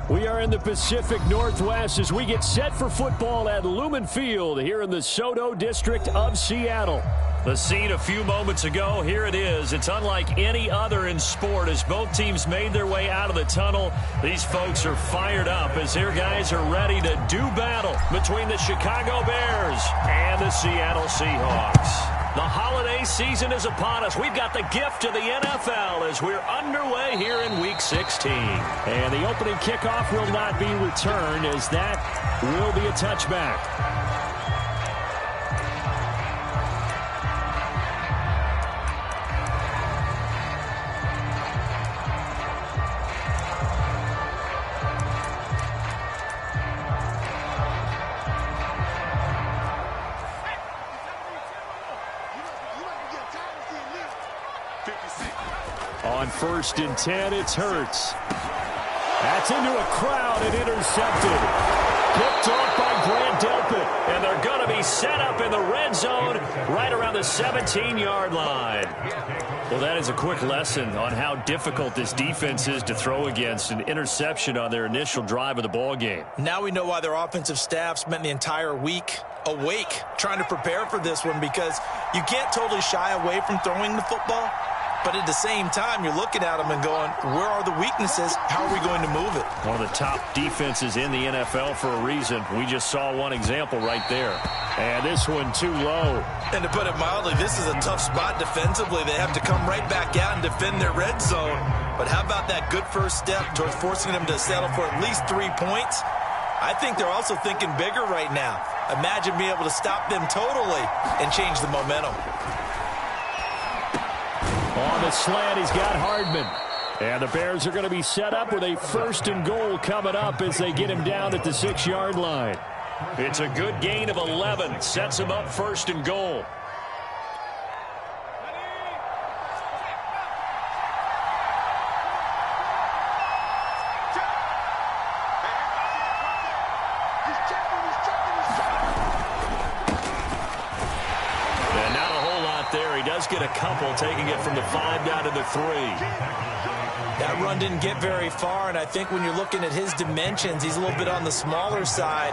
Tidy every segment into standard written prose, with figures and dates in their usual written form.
We are in the Pacific Northwest as we get set for football at Lumen Field here in the Soto District of Seattle. The scene a few moments ago, here it is. It's unlike any other in sport as both teams made their way out of the tunnel. These folks are fired up as their guys are ready to do battle between the Chicago Bears and the Seattle Seahawks. The holiday season is upon us. We've got the gift of the NFL as we're underway here in Week 16. And the opening kickoff will not be returned as that will be a touchback. On 1st and 10, it's Hurts. That's into a crowd and intercepted. Picked off by Grant Delpit. And they're going to be set up in the red zone right around the 17-yard line. Well, that is a quick lesson on how difficult this defense is to throw against. An interception on their initial drive of the ball game. Now we know why their offensive staff spent the entire week awake trying to prepare for this one, because you can't totally shy away from throwing the football. But at the same time, you're looking at them and going, where are the weaknesses? How are we going to move it? One of the top defenses in the NFL for a reason. We just saw one example right there. And this one too low. And to put it mildly, this is a tough spot defensively. They have to come right back out and defend their red zone. But how about that good first step towards forcing them to settle for at least 3 points? I think they're also thinking bigger right now. Imagine being able to stop them totally and change the momentum. On the slant, he's got Hardman. And the Bears are going to be set up with a 1st and goal coming up as they get him down at the 6-yard line. It's a good gain of 11. Sets him up 1st and goal. Get a couple, taking it from the 5 down to the 3. That run didn't get very far, and I think when you're looking at his dimensions, he's a little bit on the smaller side.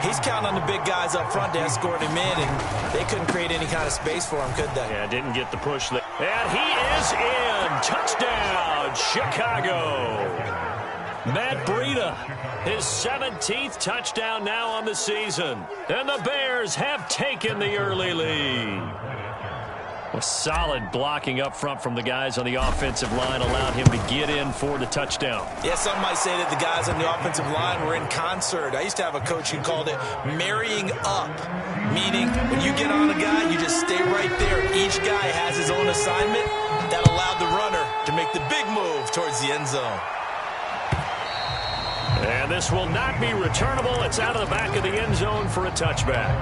He's counting on the big guys up front to escort him in, and they couldn't create any kind of space for him, could they? Yeah, didn't get the push. And he is in. Touchdown, Chicago. Matt Breida, his 17th touchdown now on the season. And the Bears have taken the early lead. A solid blocking up front from the guys on the offensive line allowed him to get in for the touchdown. Yeah, some might say that the guys on the offensive line were in concert. I used to have a coach who called it marrying up, meaning when you get on a guy, you just stay right there. Each guy has his own assignment. That allowed the runner to make the big move towards the end zone. And this will not be returnable. It's out of the back of the end zone for a touchback.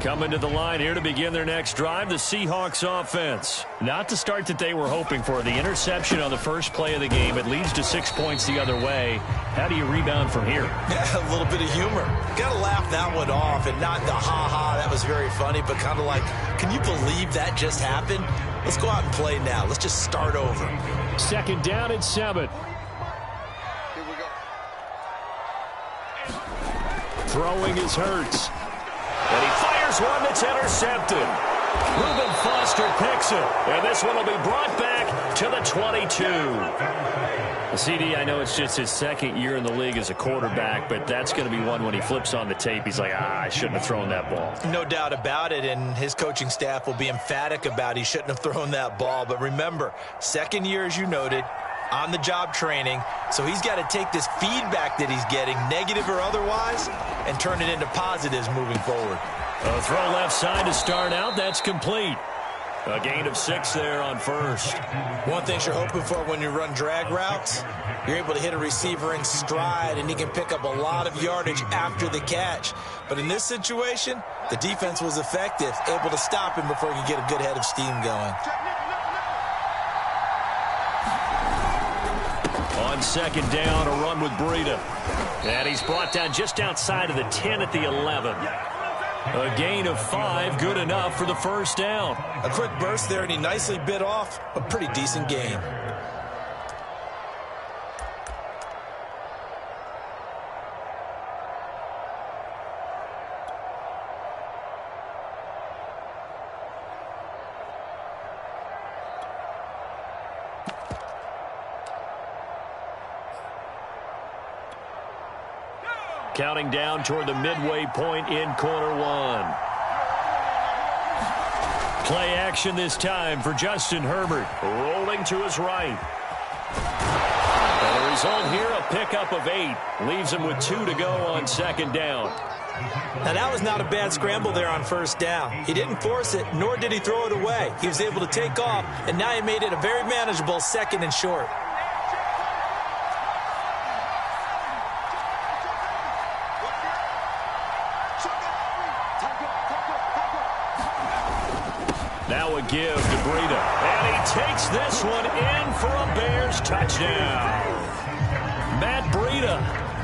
Coming to the line here to begin their next drive, the Seahawks offense. Not the start that they were hoping for. The interception on the first play of the game. It leads to 6 points the other way. How do you rebound from here? Yeah, a little bit of humor. Got to laugh that one off and not the ha-ha. That was very funny, but kind of like, can you believe that just happened? Let's go out and play now. Let's just start over. 2nd down and 7. Here we go. Throwing is Hurts. And he fires one that's intercepted. Reuben Foster picks it. And this one will be brought back to the 22. CD, I know it's just his 2nd year in the league as a quarterback, but that's going to be one when he flips on the tape. He's like, I shouldn't have thrown that ball. No doubt about it, and his coaching staff will be emphatic about he shouldn't have thrown that ball. But remember, 2nd year, as you noted, on-the-job training, so he's got to take this feedback that he's getting, negative or otherwise, and turn it into positives moving forward. A throw left side to start out. That's complete. A gain of 6 there on 1st. One thing you're hoping for when you run drag routes, you're able to hit a receiver in stride, and he can pick up a lot of yardage after the catch. But in this situation, the defense was effective, able to stop him before he could get a good head of steam going. On 2nd down, a run with Breida. And he's brought down just outside of the 10 at the 11. A gain of 5, good enough for the first down. A quick burst there, and he nicely bit off a pretty decent gain. Counting down toward the midway point in quarter one. Play action this time for Justin Herbert. Rolling to his right. And the result here, a pickup of 8. Leaves him with 2 to go on second down. Now, that was not a bad scramble there on first down. He didn't force it, nor did he throw it away. He was able to take off, and now he made it a very manageable 2nd and short. Now a give to Breida. And he takes this one in for a Bears touchdown. Matt Breida,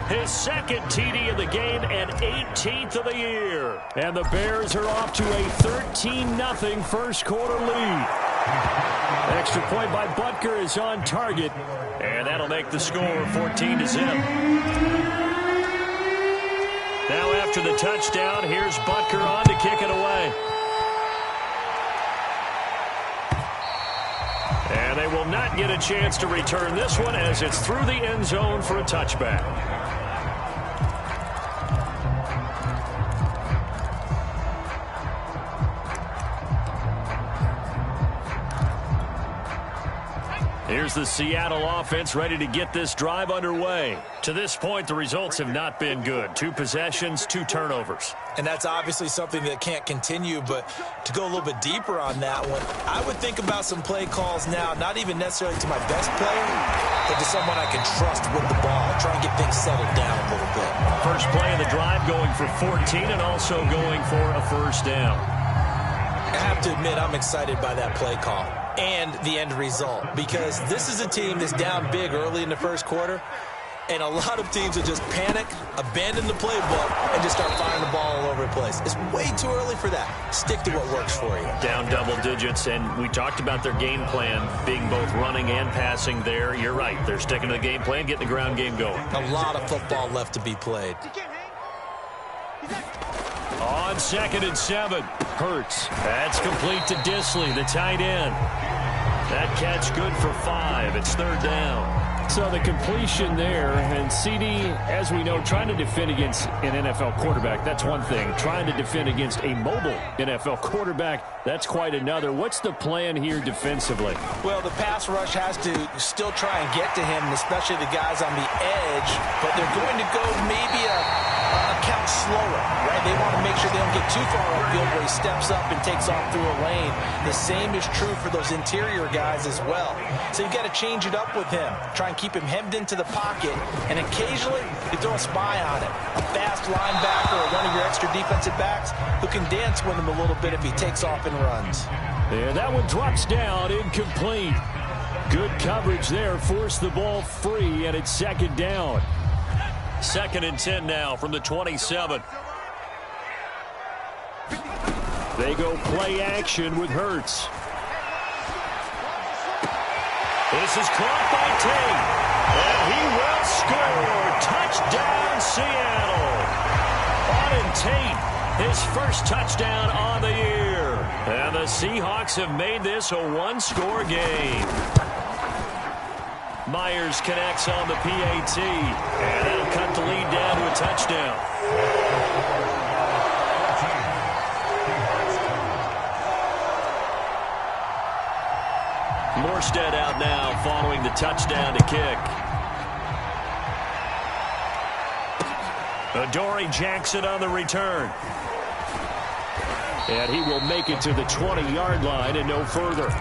his 2nd TD of the game and 18th of the year. And the Bears are off to a 13-0 first quarter lead. Extra point by Butker is on target. And that'll make the score 14-0. Now after the touchdown, here's Butker on to kick it away. And they will not get a chance to return this one as it's through the end zone for a touchback. Here's the Seattle offense ready to get this drive underway. To this point, the results have not been good. 2 possessions, 2 turnovers. And that's obviously something that can't continue, but to go a little bit deeper on that one, I would think about some play calls now, not even necessarily to my best player, but to someone I can trust with the ball, try and get things settled down a little bit. First play of the drive going for 14 and also going for a first down. I have to admit, I'm excited by that play call and the end result, because this is a team that's down big early in the first quarter, and a lot of teams will just panic, abandon the playbook, and just start firing the ball all over the place. It's way too early for that. Stick to what works for you. Down double digits, and we talked about their game plan being both running and passing there. You're right. They're sticking to the game plan, getting the ground game going. A lot of football left to be played. On 2nd and 7, Hurts. That's complete to Disley, the tight end. That catch good for 5. It's 3rd down. So the completion there, and CD, as we know, trying to defend against an NFL quarterback, that's one thing. Trying to defend against a mobile NFL quarterback, that's quite another. What's the plan here defensively? Well, the pass rush has to still try and get to him, especially the guys on the edge, but they're going to go maybe a count slower, right? They want to make sure they don't get too far upfield where he steps up and takes off through a lane. The same is true for those interior guys as well. So you've got to change it up with him. Try and keep him hemmed into the pocket, and occasionally you throw a spy on him. A fast linebacker or one of your extra defensive backs who can dance with him a little bit if he takes off and runs. And that one drops down, incomplete. Good coverage there, forced the ball free, and it's 2nd down. 2nd and 10 now from the 27. They go play action with Hurts. This is caught by Tate, and he will score. Touchdown, Seattle. Auden Tate, his first touchdown on the year. And the Seahawks have made this a 1-score game. Myers connects on the PAT, and that'll cut the lead down to a touchdown. Morstead out now following the touchdown to kick. Adoree Jackson on the return. And he will make it to the 20-yard line and no further.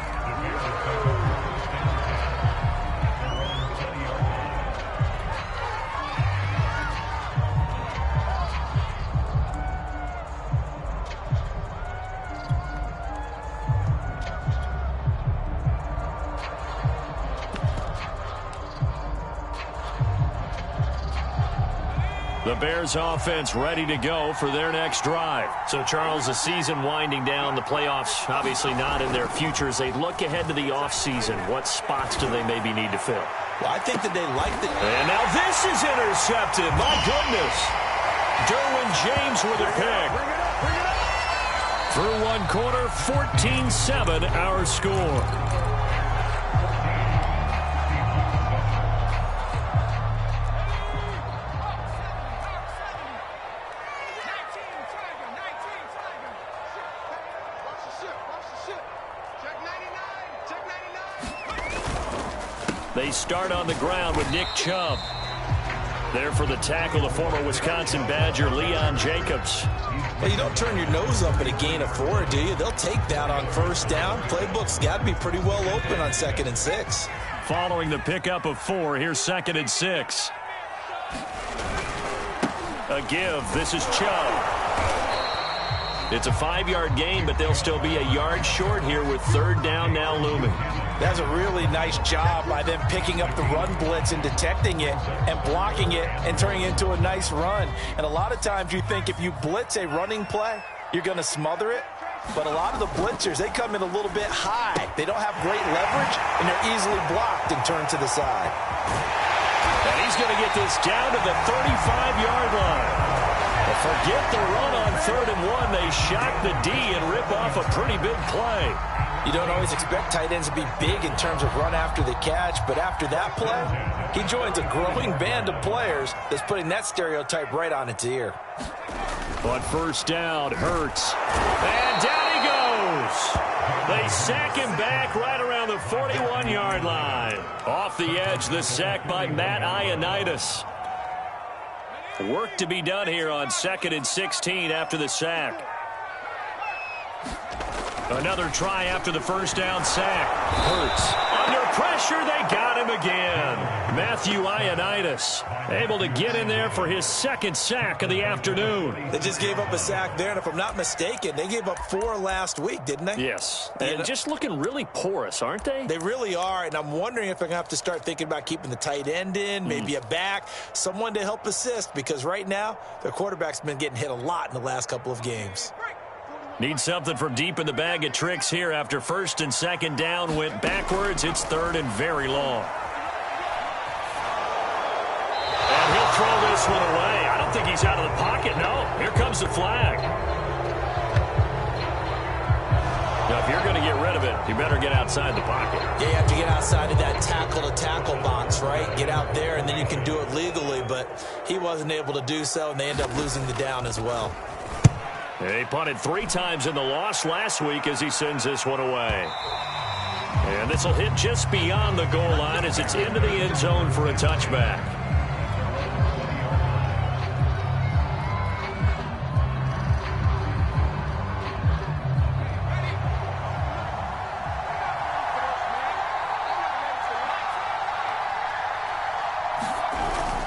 The Bears offense ready to go for their next drive. So, Charles, the season winding down, the playoffs obviously not in their future. As they look ahead to the offseason, what spots do they maybe need to fill? Well, I think that they like the... And now this is intercepted. My goodness. Derwin James with a pick. Through one quarter, 14-7 our score. They start on the ground with Nick Chubb. There for the tackle, the former Wisconsin Badger, Leon Jacobs. Well, you don't turn your nose up at a gain of 4, do you? They'll take that on first down. Playbook's got to be pretty well open on 2nd and 6. Following the pickup of 4, here's 2nd and 6. A give. This is Chubb. It's a 5-yard gain, but they'll still be a yard short here with 3rd down now looming. That's a really nice job by them picking up the run blitz and detecting it and blocking it and turning it into a nice run. And a lot of times you think if you blitz a running play, you're going to smother it. But a lot of the blitzers, they come in a little bit high. They don't have great leverage, and they're easily blocked and turned to the side. And he's going to get this down to the 35-yard line. Forget the run on 3rd and 1. They shock the D and rip off a pretty big play. You don't always expect tight ends to be big in terms of run after the catch, but after that play, he joins a growing band of players that's putting that stereotype right on its ear. But first down, Hurts. And down he goes. They sack him back right around the 41-yard line. Off the edge, the sack by Matt Ioannidis. Work to be done here on 2nd and 16 after the sack. Another try after the first down sack. Hurts. Under pressure, they got him again. Matthew Ioannidis able to get in there for his 2nd sack of the afternoon. They just gave up a sack there, and if I'm not mistaken, they gave up 4 last week, didn't they? Yes. And just looking really porous, aren't they? They really are, and I'm wondering if they're going to have to start thinking about keeping the tight end in, maybe a back, someone to help assist, because right now, their quarterback's been getting hit a lot in the last couple of games. Need something from deep in the bag of tricks here after 1st and 2nd down went backwards. It's 3rd and very long. And he'll throw this one away. I don't think he's out of the pocket, no. Here comes the flag. Now, if you're going to get rid of it, you better get outside the pocket. Yeah, you have to get outside of that tackle-to-tackle box, right? Get out there, and then you can do it legally, but he wasn't able to do so, and they end up losing the down as well. He punted 3 times in the loss last week as he sends this one away. And this will hit just beyond the goal line as it's into the end zone for a touchback.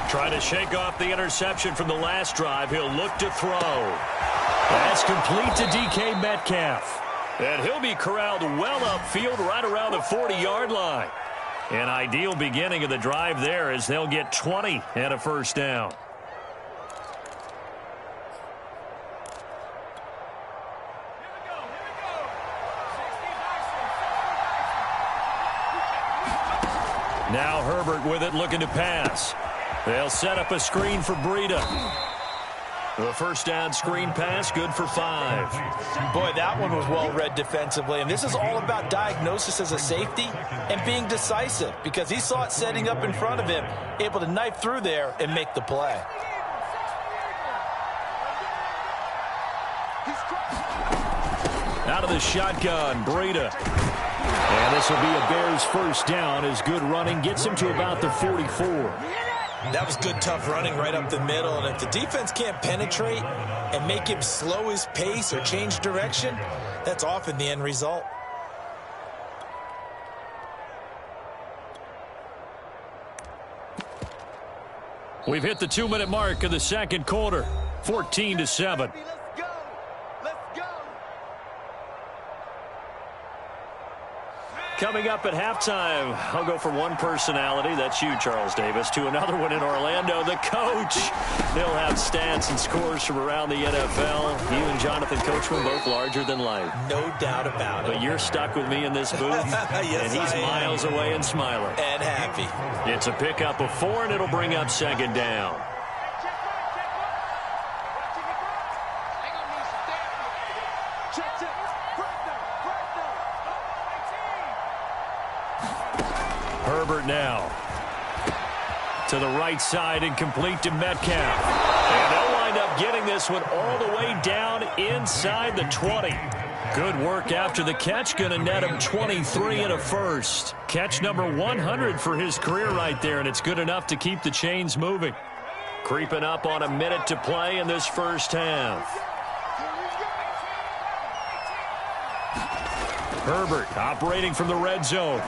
Trying to shake off the interception from the last drive. He'll look to throw. That's complete to DK Metcalf. And he'll be corralled well upfield right around the 40-yard line. An ideal beginning of the drive there as they'll get 20 and a first down. Now Herbert with it, looking to pass. They'll set up a screen for Breida. The first down screen pass, good for 5. Boy, that one was well read defensively. And this is all about diagnosis as a safety and being decisive, because he saw it setting up in front of him, able to knife through there and make the play. Out of the shotgun, Breida. And this will be a Bears first down as good running gets him to about the 44. That was good, tough running right up the middle. And if the defense can't penetrate and make him slow his pace or change direction, that's often the end result. We've hit the 2-minute mark of the second quarter, 14-7. Coming up at halftime, I'll go from one personality, that's you, Charles Davis, to another one in Orlando, the coach. He'll have stats and scores from around the NFL. You and Jonathan Coachman both larger than life. No doubt about it. But you're stuck with me in this booth, yes, and he's miles away and smiling. And happy. It's a pickup of 4, and it'll bring up second down. Herbert now to the right side and complete to Metcalf. And they'll wind up getting this one all the way down inside the 20. Good work after the catch. Going to net him 23 and a first. Catch number 100 for his career right there, and it's good enough to keep the chains moving. Creeping up on a minute to play in this first half. Herbert operating from the red zone.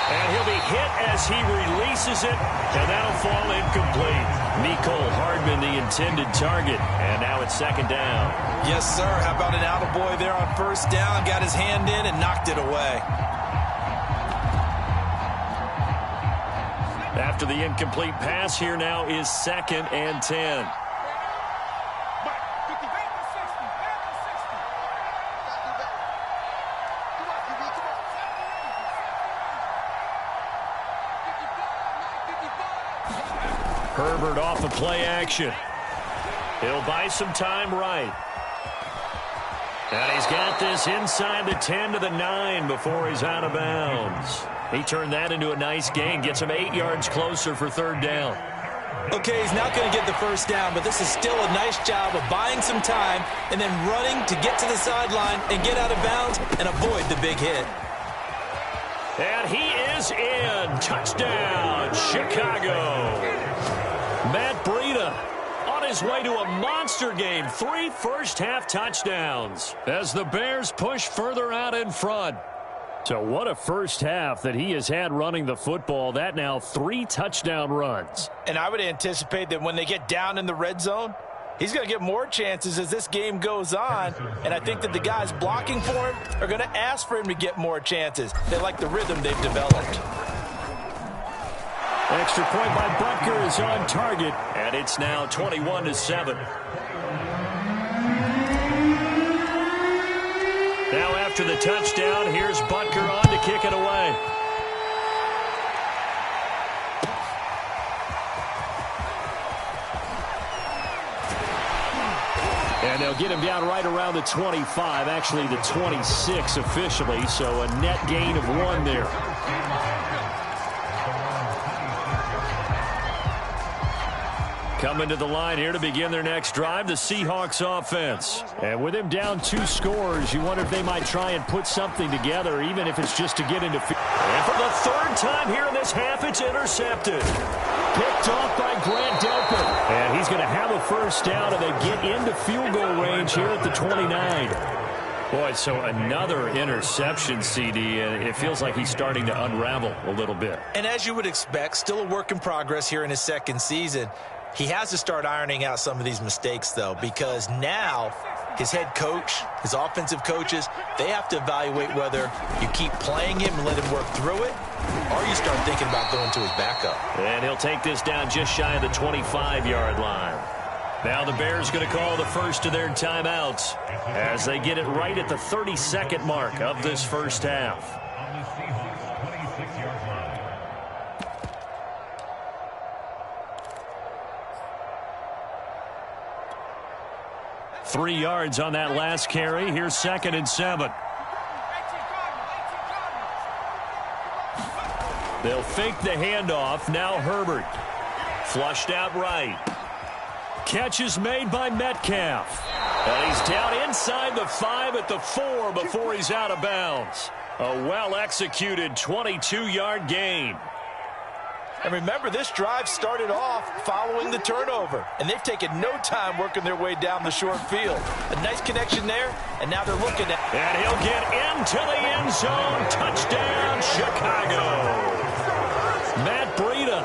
And he'll be hit as he releases it, and that'll fall incomplete. Mecole Hardman, the intended target, and now it's second down. Yes, sir. How about an attaboy there on first down? Got his hand in and knocked it away. After the incomplete pass, here now is 2nd and 10. Herbert off of play action. He'll buy some time right. And he's got this inside the 10 to the 9 before he's out of bounds. He turned that into a nice gain. Gets him 8 yards closer for third down. Okay, he's not going to get the first down, but this is still a nice job of buying some time and then running to get to the sideline and get out of bounds and avoid the big hit. And he is in. Touchdown, Chicago. Matt Breida on his way to a monster game. 3 first-half touchdowns as the Bears push further out in front. So what a first half that he has had running the football. That now 3 touchdown runs. And I would anticipate that when they get down in the red zone, he's going to get more chances as this game goes on. And I think that the guys blocking for him are going to ask for him to get more chances. They like the rhythm they've developed. Extra point by Butker is on target, and it's now 21-7. Now after the touchdown, here's Butker on to kick it away. And they'll get him down right around the 25, actually the 26 officially, so a net gain of 1 there. Coming to the line here to begin their next drive, the Seahawks offense. And with him down 2 scores, you wonder if they might try and put something together, even if it's just to get into field. And for the 3rd time here in this half, it's intercepted. Picked off by Grant Delpit. And he's going to have a first down, and they get into field goal range here at the 29. Boy, so another interception, CD, and it feels like he's starting to unravel a little bit. And as you would expect, still a work in progress here in his 2nd season. He has to start ironing out some of these mistakes, though, because now his head coach, his offensive coaches, they have to evaluate whether you keep playing him and let him work through it, or you start thinking about going to his backup. And he'll take this down just shy of the 25-yard line. Now the Bears going to call the first of their timeouts as they get it right at the 32nd mark of this first half. 3 yards on that last carry. Here's 2nd and 7. They'll fake the handoff. Now Herbert. Flushed out right. Catch is made by Metcalf. And he's down inside the 5 at the 4 before he's out of bounds. A well-executed 22-yard gain. And remember, this drive started off following the turnover, and they've taken no time working their way down the short field. A nice connection there, and now they're looking at... And he'll get into the end zone. Touchdown, Chicago. Matt Breida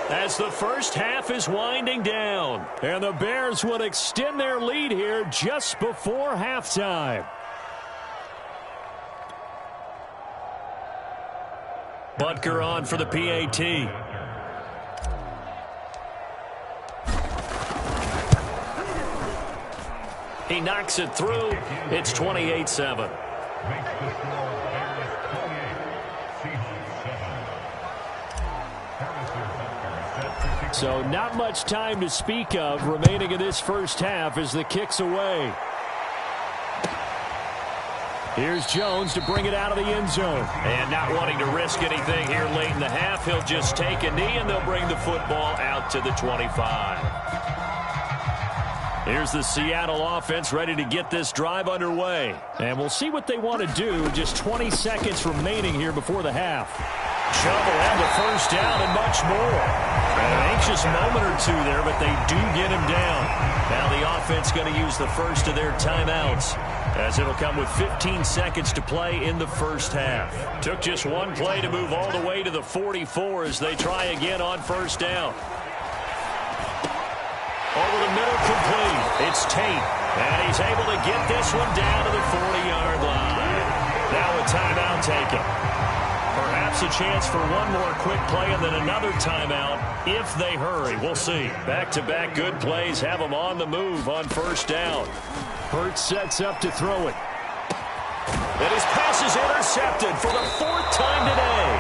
as the first half is winding down. And the Bears will extend their lead here just before halftime. Butker on for the PAT. He knocks it through. It's 28-7. So not much time to speak of remaining in this first half as the kick's away. Here's Jones to bring it out of the end zone. And not wanting to risk anything here late in the half, he'll just take a knee and they'll bring the football out to the 25. Here's the Seattle offense ready to get this drive underway. And we'll see what they want to do. Just 20 seconds remaining here before the half. Shovel and the first down and much more. An anxious moment or two there, but they do get him down. Now the offense going to use the first of their timeouts, as it'll come with 15 seconds to play in the first half. Took just one play to move all the way to the 44 as they try again on first down. Over the middle, complete. It's Tate, and he's able to get this one down to the 40-yard line. Now a timeout taken. Perhaps a chance for one more quick play and then another timeout if they hurry. We'll see. Back-to-back good plays have them on the move on first down. Hurts sets up to throw it. And his pass is intercepted for the fourth time today.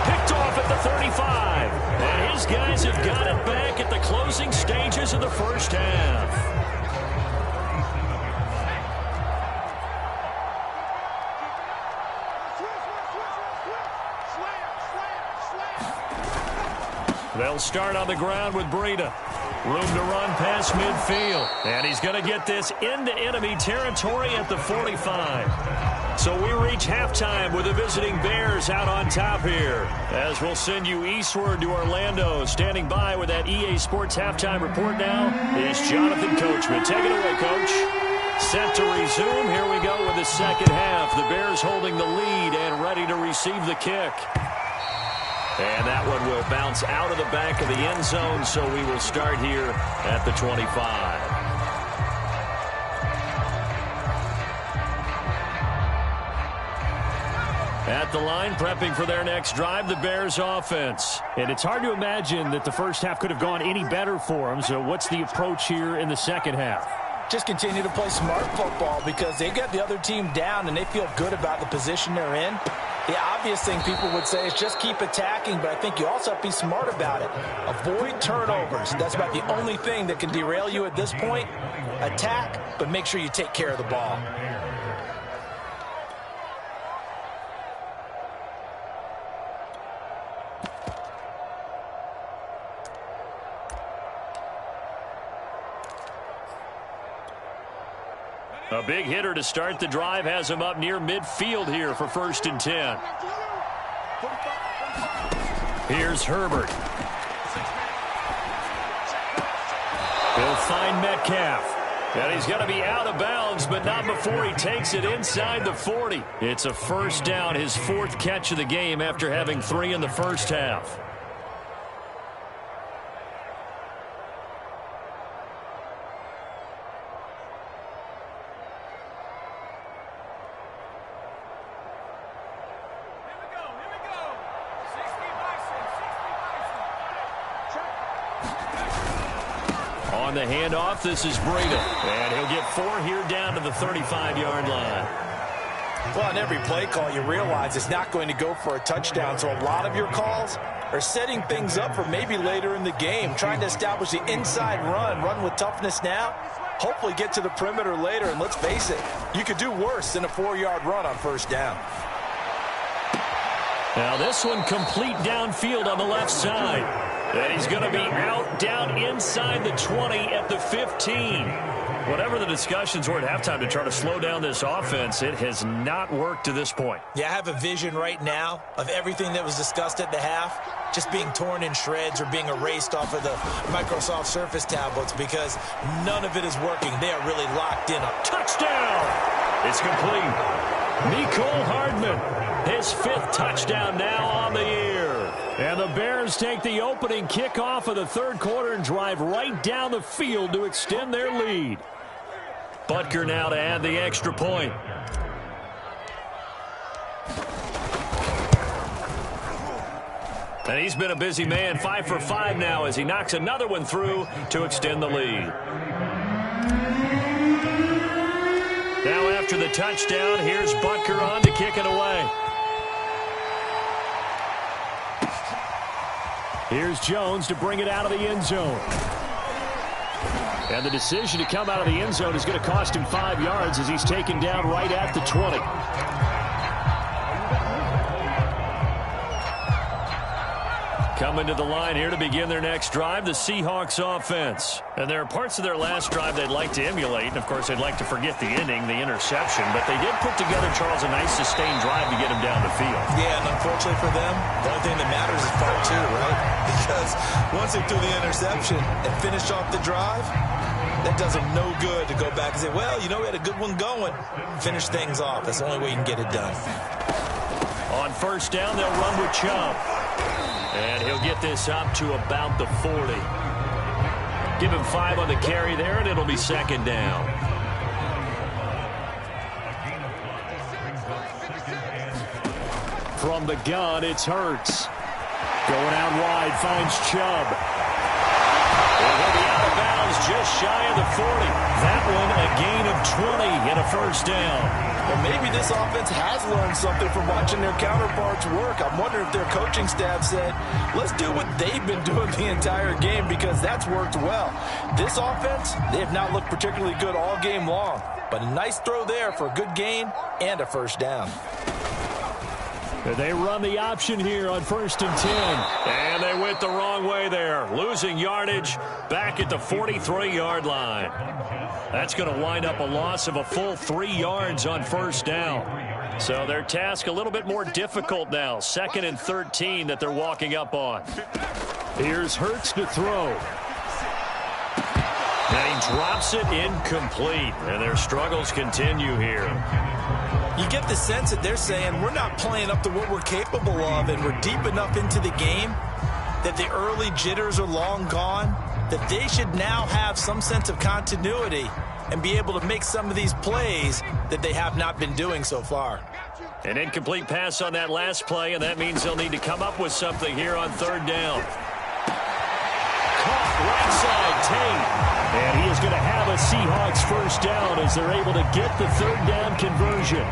Picked off at the 35. And his guys have got it back at the closing stages of the first half. They'll start on the ground with Breida. Room to run past midfield. And he's going to get this into enemy territory at the 45. So we reach halftime with the visiting Bears out on top here. As we'll send you eastward to Orlando. Standing by with that EA Sports halftime report now is Jonathan Coachman. Take it away, Coach. Set to resume. Here we go with the second half. The Bears holding the lead and ready to receive the kick. And that one will bounce out of the back of the end zone, so we will start here at the 25. At the line, prepping for their next drive, the Bears offense. And it's hard to imagine that the first half could have gone any better for them. So what's the approach here in the second half? Just continue to play smart football because they got the other team down and they feel good about the position they're in. The obvious thing people would say is just keep attacking, but I think you also have to be smart about it. Avoid turnovers. That's about the only thing that can derail you at this point. Attack, but make sure you take care of the ball. A big hitter to start the drive has him up near midfield here for 1st and 10. Here's Herbert. He'll find Metcalf. And he's going to be out of bounds, but not before he takes it inside the 40. It's a first down, his 4th catch of the game after having 3 in the first half. On the handoff, this is Breida. And he'll get 4 here down to the 35-yard line. Well, on every play call, you realize it's not going to go for a touchdown. So a lot of your calls are setting things up for maybe later in the game, trying to establish the inside run with toughness now, hopefully get to the perimeter later. And let's face it, you could do worse than a 4-yard run on first down. Now this one complete downfield on the left side. And he's going to be out down inside the 20 at the 15. Whatever the discussions were at halftime to try to slow down this offense, it has not worked to this point. Yeah, I have a vision right now of everything that was discussed at the half just being torn in shreds or being erased off of the Microsoft Surface tablets because none of it is working. They are really locked in. Touchdown! It's complete. Mecole Hardman, his 5th touchdown now on the year. And the Bears take the opening kickoff of the 3rd quarter and drive right down the field to extend their lead. Butker now to add the extra point. And he's been a busy man, 5 for 5 now as he knocks another one through to extend the lead. Now after the touchdown, here's Butker on to kick it away. Here's Jones to bring it out of the end zone. And the decision to come out of the end zone is going to cost him 5 yards as he's taken down right at the 20. Coming to the line here to begin their next drive, the Seahawks offense. And there are parts of their last drive they'd like to emulate. And, of course, they'd like to forget the inning, the interception. But they did put together, Charles, a nice sustained drive to get him down the field. Yeah, and unfortunately for them, the only thing that matters is part 2, right? Because once they threw the interception and finished off the drive, that does them no good to go back and say, well, you know, we had a good one going. Finish things off. That's the only way you can get it done. On first down, they'll run with Chubb. And he'll get this up to about the 40. Give him 5 on the carry there, and it'll be second down. From the gun, it's Hurts. Going out wide, finds Chubb. And he'll be out of bounds just shy of the 40. That one a gain of 20 and a first down. Well, maybe this offense has learned something from watching their counterparts work. I'm wondering if their coaching staff said, let's do what they've been doing the entire game because that's worked well. This offense, they have not looked particularly good all game long. But a nice throw there for a good gain and a first down. They run the option here on 1st and 10. And they went the wrong way there. Losing yardage back at the 43-yard line. That's going to wind up a loss of a full 3 yards on first down. So their task a little bit more difficult now. 2nd and 13 that they're walking up on. Here's Hurts to throw. And he drops it incomplete. And their struggles continue here. You get the sense that they're saying we're not playing up to what we're capable of, and we're deep enough into the game that the early jitters are long gone, that they should now have some sense of continuity and be able to make some of these plays that they have not been doing so far. An incomplete pass on that last play, and that means they'll need to come up with something here on 3rd down. Caught right side, Tate. And he is going to have a Seahawks first down as they're able to get the 3rd down conversion.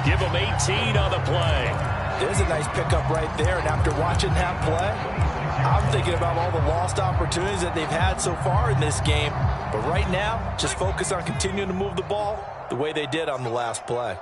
Give them 18 on the play. There's a nice pickup right there, and after watching that play, I'm thinking about all the lost opportunities that they've had so far in this game. But right now, just focus on continuing to move the ball the way they did on the last play.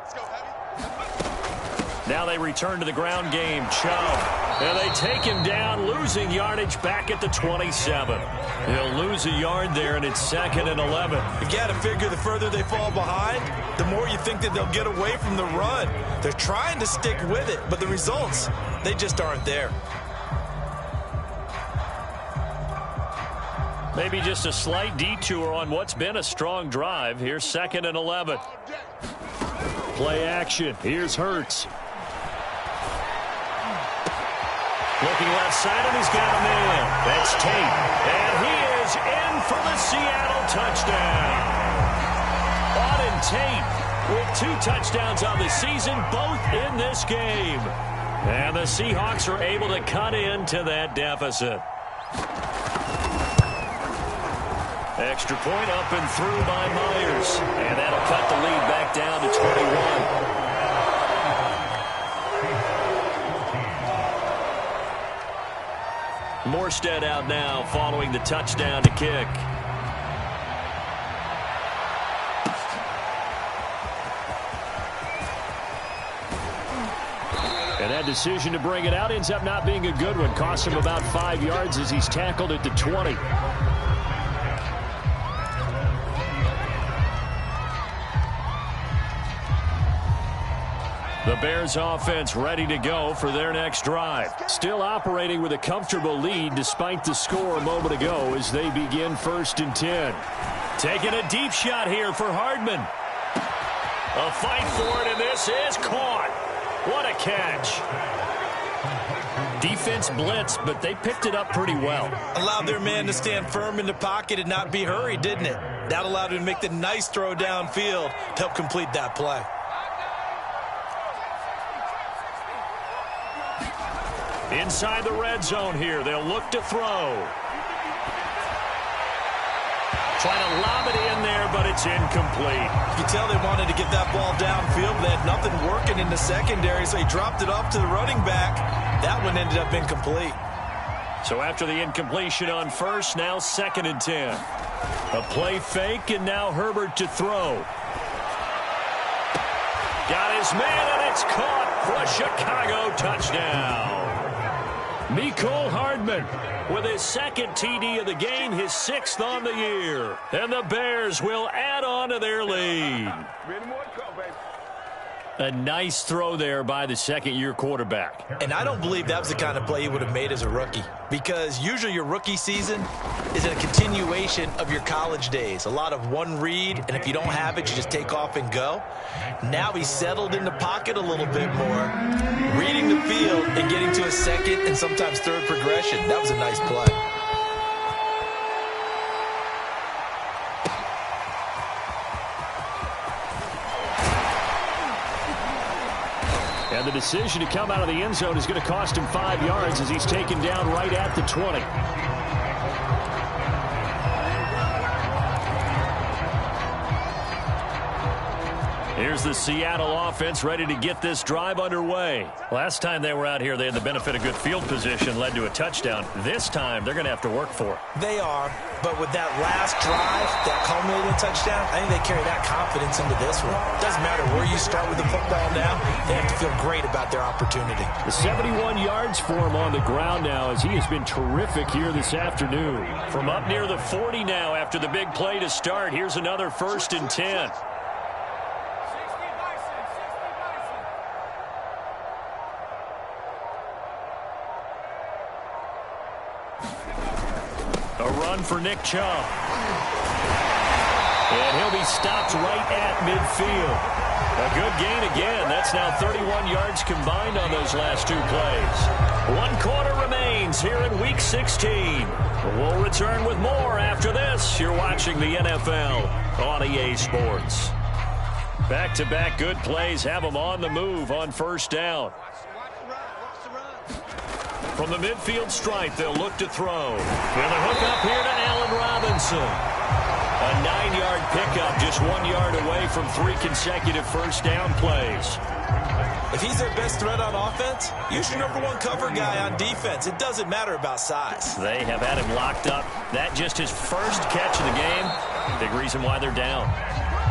Now they return to the ground game. Chubb. And they take him down, losing yardage back at the 27. He'll lose a yard there, and it's 2nd and 11. You got to figure the further they fall behind, the more you think that they'll get away from the run. They're trying to stick with it, but the results, they just aren't there. Maybe just a slight detour on what's been a strong drive. Here's 2nd and 11. Play action. Here's Hurts. Looking left side, and he's got a man. That's Tate. And he is in for the Seattle touchdown. Auden Tate with 2 touchdowns on the season, both in this game. And the Seahawks are able to cut into that deficit. Extra point up and through by Myers. And that'll cut the lead back down to 21. Morstead out now following the touchdown to kick. And that decision to bring it out ends up not being a good one. Costs him about 5 yards as he's tackled at the 20. The Bears offense ready to go for their next drive. Still operating with a comfortable lead despite the score a moment ago as they begin 1st and 10. Taking a deep shot here for Hardman. A fight for it, and this is caught. What a catch. Defense blitzed, but they picked it up pretty well. Allowed their man to stand firm in the pocket and not be hurried, didn't it? That allowed him to make the nice throw downfield to help complete that play. Inside the red zone here, they'll look to throw. Trying to lob it in there, but it's incomplete. You can tell they wanted to get that ball downfield. They had nothing working in the secondary, so he dropped it off to the running back. That one ended up incomplete. So after the incompletion on first, now 2nd and 10. A play fake, and now Herbert to throw. Got his man, and it's caught for a Chicago touchdown. Mecole Hardman with his 2nd TD of the game, his 6th on the year. And the Bears will add on to their lead. A nice throw there by the 2nd-year quarterback. And I don't believe that was the kind of play he would have made as a rookie, because usually your rookie season is a continuation of your college days. A lot of one read, and if you don't have it, you just take off and go. Now he's settled in the pocket a little bit more, reading the field and getting to a 2nd and sometimes 3rd progression. That was a nice play. And the decision to come out of the end zone is going to cost him 5 yards as he's taken down right at the 20. Here's the Seattle offense ready to get this drive underway. Last time they were out here, they had the benefit of good field position, led to a touchdown. This time, they're going to have to work for it. They are, but with that last drive, that culminating touchdown, I think they carry that confidence into this one. Doesn't matter where you start with the football now, they have to feel great about their opportunity. The 71 yards for him on the ground now as he has been terrific here this afternoon. From up near the 40 now after the big play to start, here's another 1st and 10. A run for Nick Chubb. And he'll be stopped right at midfield. A good gain again. That's now 31 yards combined on those last 2 plays. 1 quarter remains here in Week 16. We'll return with more after this. You're watching the NFL on EA Sports. Back-to-back good plays have them on the move on 1st down. From the midfield stripe, they'll look to throw. With a hook up here to Allen Robinson. A 9-yard pickup, just 1 yard away from 3 consecutive 1st down plays. If he's their best threat on offense, use your #1 cover guy on defense. It doesn't matter about size. They have had him locked up. That just his first catch of the game. Big reason why they're down.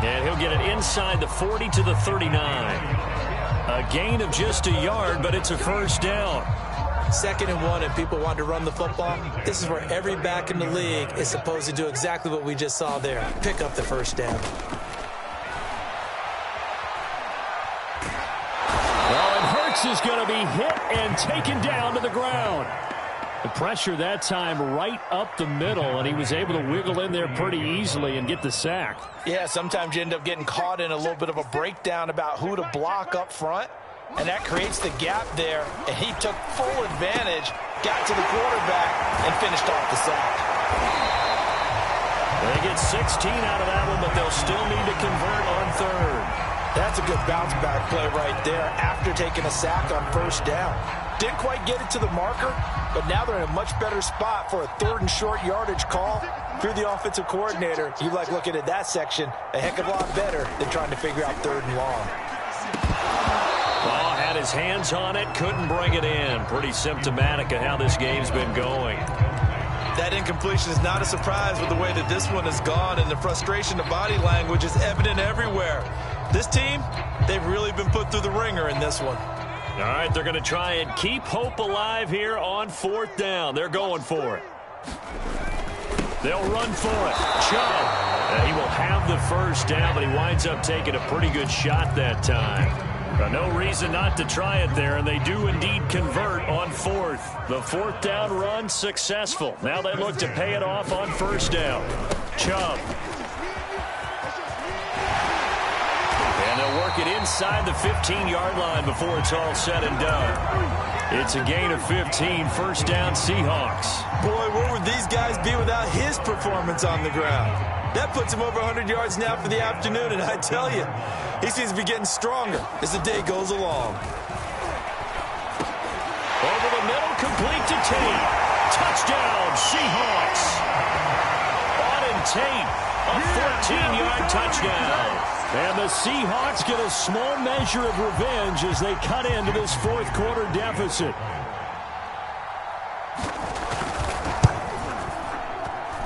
And he'll get it inside the 40 to the 39. A gain of just a yard, but it's a 1st down. 2nd and 1, and people want to run the football. This is where every back in the league is supposed to do exactly what we just saw there. Pick up the 1st down. Well, and Hurts is going to be hit and taken down to the ground. The pressure that time right up the middle, and he was able to wiggle in there pretty easily and get the sack. Yeah, sometimes you end up getting caught in a little bit of a breakdown about who to block up front. And that creates the gap there, and he took full advantage, got to the quarterback, and finished off the sack. They get 16 out of that one, but they'll still need to convert on 3rd. That's a good bounce-back play right there after taking a sack on 1st down. Didn't quite get it to the marker, but now they're in a much better spot for a 3rd and short yardage call. If you're the offensive coordinator, you like looking at that section a heck of a lot better than trying to figure out 3rd and long. Ball had his hands on it, couldn't bring it in. Pretty symptomatic of how this game's been going. That incompletion is not a surprise with the way that this one has gone, and the frustration of body language is evident everywhere. This team, they've really been put through the ringer in this one. All right, they're going to try and keep hope alive here on 4th down. They're going for it. They'll run for it. Chubb. He will have the 1st down, but he winds up taking a pretty good shot that time. No reason not to try it there, and they do indeed convert on 4th. The 4th down run successful. Now they look to pay it off on 1st down. Chubb. And they'll work it inside the 15-yard line before it's all said and done. It's a gain of 15, 1st down Seahawks. Boy, where would these guys be without his performance on the ground? That puts him over 100 yards now for the afternoon, and I tell you, he seems to be getting stronger as the day goes along. Over the middle Complete to Tate. Touchdown, Seahawks. Auden Tate, a 14-yard touchdown. And the Seahawks get a small measure of revenge as they cut into this fourth quarter deficit.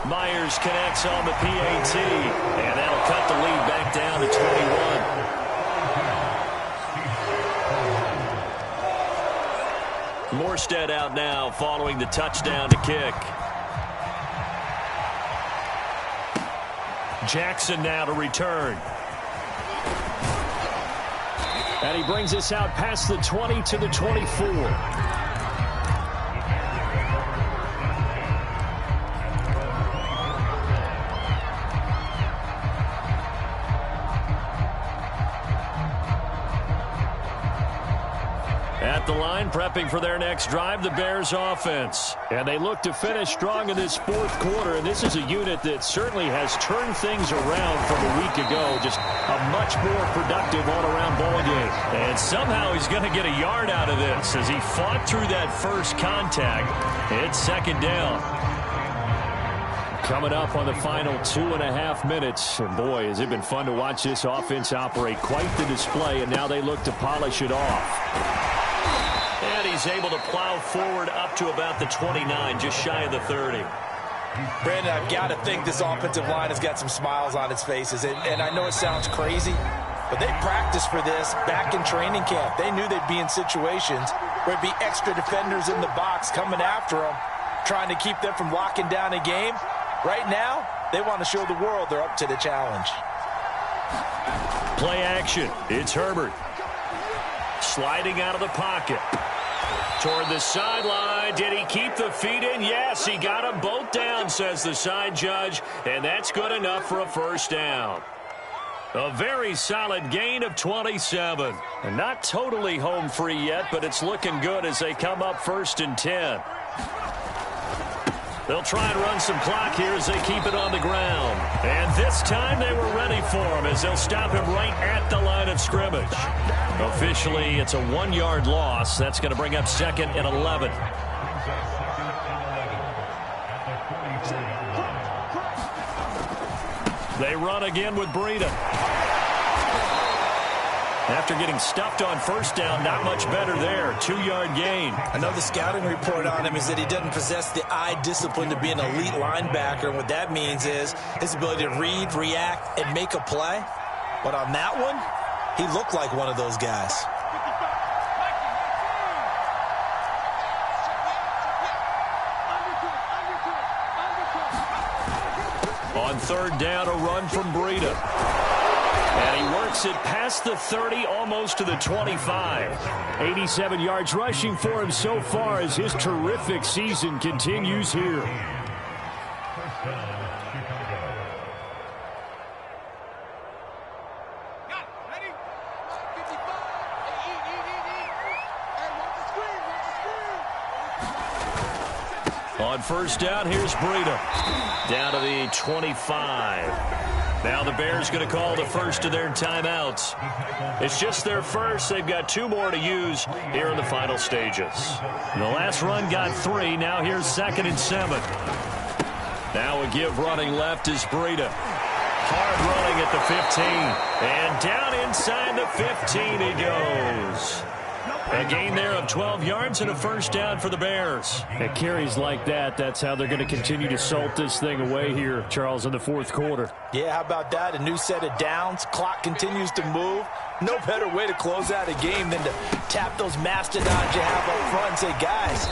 Myers connects on the PAT, and that'll cut the lead back down to 21. Morstead out now following the touchdown to kick. Jackson now to return. And he brings us out past the 20 to the 24. At the line, prepping for their next drive, the Bears offense. And they look to finish strong in this fourth quarter, and this is a unit that certainly has turned things around from a week ago. Just a much more productive all-around ball game. And somehow he's going to get a yard out of this as he fought through that first contact. It's second down. Coming up on the final 2.5 minutes. And boy, has it been fun to watch this offense operate. Quite the display, and now they look to polish it off. And he's able to plow forward up to about the 29, just shy of the 30. Brandon, I've got to think this offensive line has got some smiles on its faces. And I know it sounds crazy, but they practiced for this back in training camp. They knew they'd be in situations where there'd be extra defenders in the box coming after them, trying to keep them from locking down a game. Right now, they want to show the world they're up to the challenge. Play action. It's Herbert. Sliding out of the pocket. Toward the sideline. Did he keep the feet in? Yes, he got them both down, says the side judge. And that's good enough for a first down. A very solid gain of 27. And not totally home free yet, but it's looking good as they come up 1st and 10. They'll try and run some clock here as they keep it on the ground. And this time they were ready for him as they'll stop him right at the line of scrimmage. Officially, it's a 1-yard loss. That's going to bring up 2nd and 11. They run again with Breida. After getting stuffed on first down, not much better there. 2-yard gain. I know the scouting report on him is that he doesn't possess the eye discipline to be an elite linebacker. And what that means is his ability to read, react, and make a play. But on that one, he looked like one of those guys. On 3rd down, a run from Breida. And he works it past the 30, almost to the 25. 87 yards rushing for him so far as his terrific season continues here. On 1st down, here's Breida. Down to the 25. Now the Bears going to call the first of their timeouts. It's just their first. They've got 2 more to use here in the final stages. The last run got 3. Now here's 2nd and 7. Now a give running left is Breida. Hard running at the 15. And down inside the 15 he goes. A gain there of 12 yards and a first down for the Bears. At carries like that, that's how they're going to continue to salt this thing away here, Charles, in the fourth quarter. Yeah, how about that? A new set of downs. Clock continues to move. No better way to close out a game than to tap those mastodons you have up front and say, guys,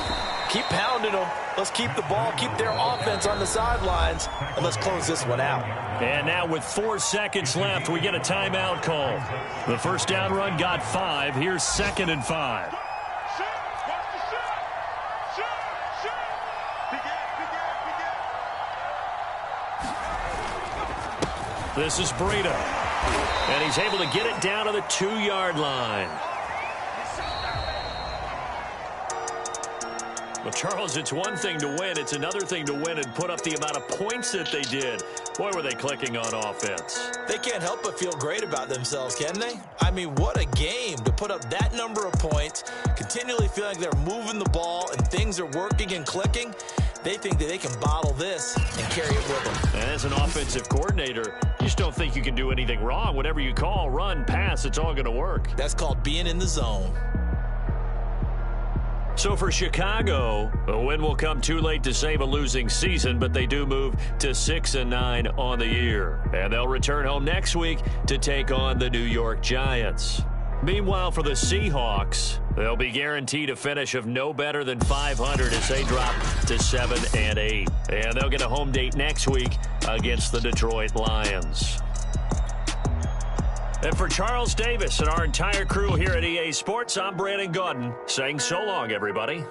keep pounding them. Let's keep the ball, keep their offense on the sidelines, and let's close this one out. And now with 4 seconds left, we get a timeout call. The first down run got 5. Here's 2nd and 5. This is Breida. And he's able to get it down to the 2-yard line. Well, Charles, it's one thing to win. It's another thing to win and put up the amount of points that they did. Boy, were they clicking on offense. They can't help but feel great about themselves, can they? I mean, what a game to put up that number of points, continually feeling like they're moving the ball and things are working and clicking. They think that they can bottle this and carry it with them. And as an offensive coordinator, you just don't think you can do anything wrong. Whatever you call, run, pass, it's all going to work. That's called being in the zone. So for Chicago, a win will come too late to save a losing season, but they do move to 6-9 on the year. And they'll return home next week to take on the New York Giants. Meanwhile, for the Seahawks, they'll be guaranteed a finish of no better than 500 as they drop to 7-8. And they'll get a home date next week against the Detroit Lions. And for Charles Davis and our entire crew here at EA Sports, I'm Brandon Gaudin saying so long, everybody.